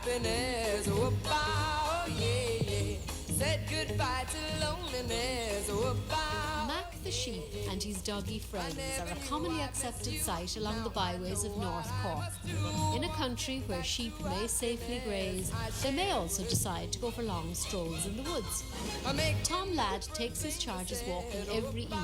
happiness. Oh, yeah, yeah. Said goodbye to loneliness. Mac the sheep and his doggy friends are a commonly accepted sight along the byways of North Cork. In a country where sheep may safely graze, they may also decide to go for long strolls in the woods. Tom Ladd takes his charges walking every evening,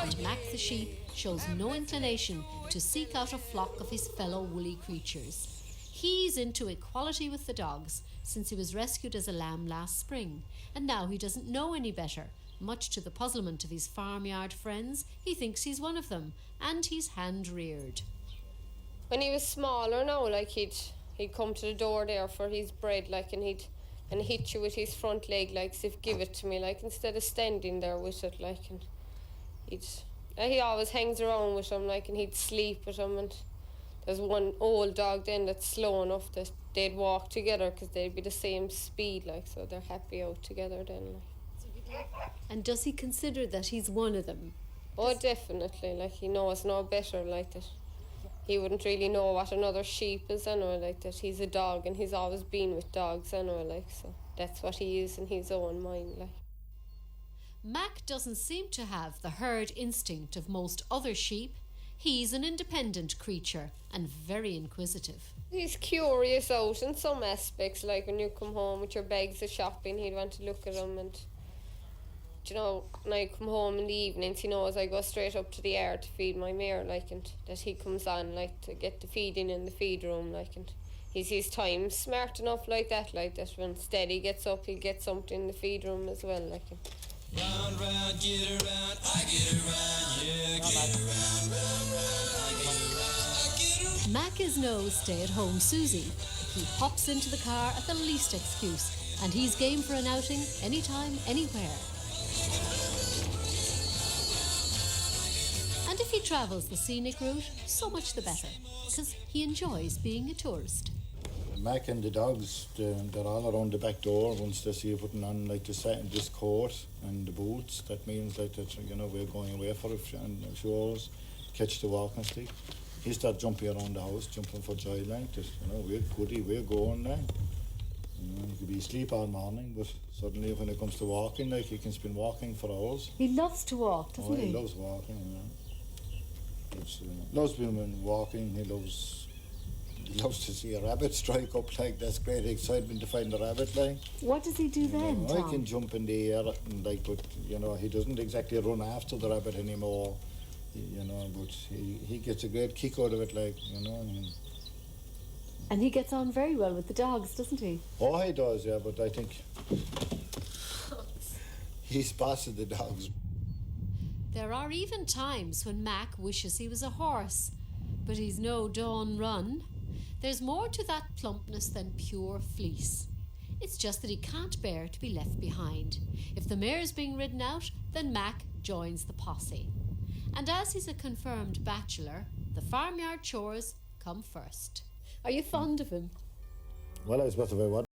and Mac the sheep shows no inclination to seek out a flock of his fellow woolly creatures. He's into equality with the dogs since he was rescued as a lamb last spring, and now he doesn't know any better. Much to the puzzlement of his farmyard friends, he thinks he's one of them, and he's hand-reared. When he was smaller now, like he'd come to the door there for his bread, like, and hit you with his front leg, like, as if give it to me, like, instead of standing there with it, like, and he always hangs around with him, like, and he'd sleep with him, and there's one old dog then that's slow enough that they'd walk together because they'd be the same speed, like, so they're happy out together then, like. And does he consider that he's one of them? Oh, definitely. Like, he knows no better, like that. He wouldn't really know what another sheep is, anyway, like that. He's a dog and he's always been with dogs, anyway, like, so that's what he is in his own mind, like. Mac doesn't seem to have the herd instinct of most other sheep. He's an independent creature and very inquisitive. He's curious out in some aspects, like when you come home with your bags of shopping, he'd want to look at them, and you know, when I come home in the evenings, he knows I go straight up to the yard to feed my mare, like, and that he comes on, like, to get the feeding in the feed room, like, and he's his time smart enough like that when Steady gets up, he'll get something in the feed room as well, like. Round, round, get around, I get around, yeah, get around, round, round, I get around, I get around. Mac is no stay-at-home Susie. He hops into the car at the least excuse, and he's game for an outing anytime, anywhere. And if he travels the scenic route, so much the better, because he enjoys being a tourist. Mac and the dogs, they're all around the back door once they see you putting on like this coat and the boots. That means like that, you know, we're going away for a few hours, catch the walking stick. He start jumping around the house, jumping for joy like that. You know, we're goody, we're going now. You know, he could be asleep all morning, but suddenly when it comes to walking, like, he can spend walking for hours. He loves to walk, doesn't he? He loves walking, you know. Loves being walking, he loves to see a rabbit strike up, like, that's great excitement to find a rabbit, like. What does he do then, Tom? I can jump in the air, and, like, but, you know, he doesn't exactly run after the rabbit anymore, you know, but he gets a great kick out of it, like, you know. And he gets on very well with the dogs, doesn't he? Oh, he does, yeah, but I think he's boss of the dogs. There are even times when Mac wishes he was a horse, but he's no Dawn Run. There's more to that plumpness than pure fleece. It's just that he can't bear to be left behind. If the mare's being ridden out, then Mac joins the posse. And as he's a confirmed bachelor, the farmyard chores come first. Are you fond of him? Well, I suppose if I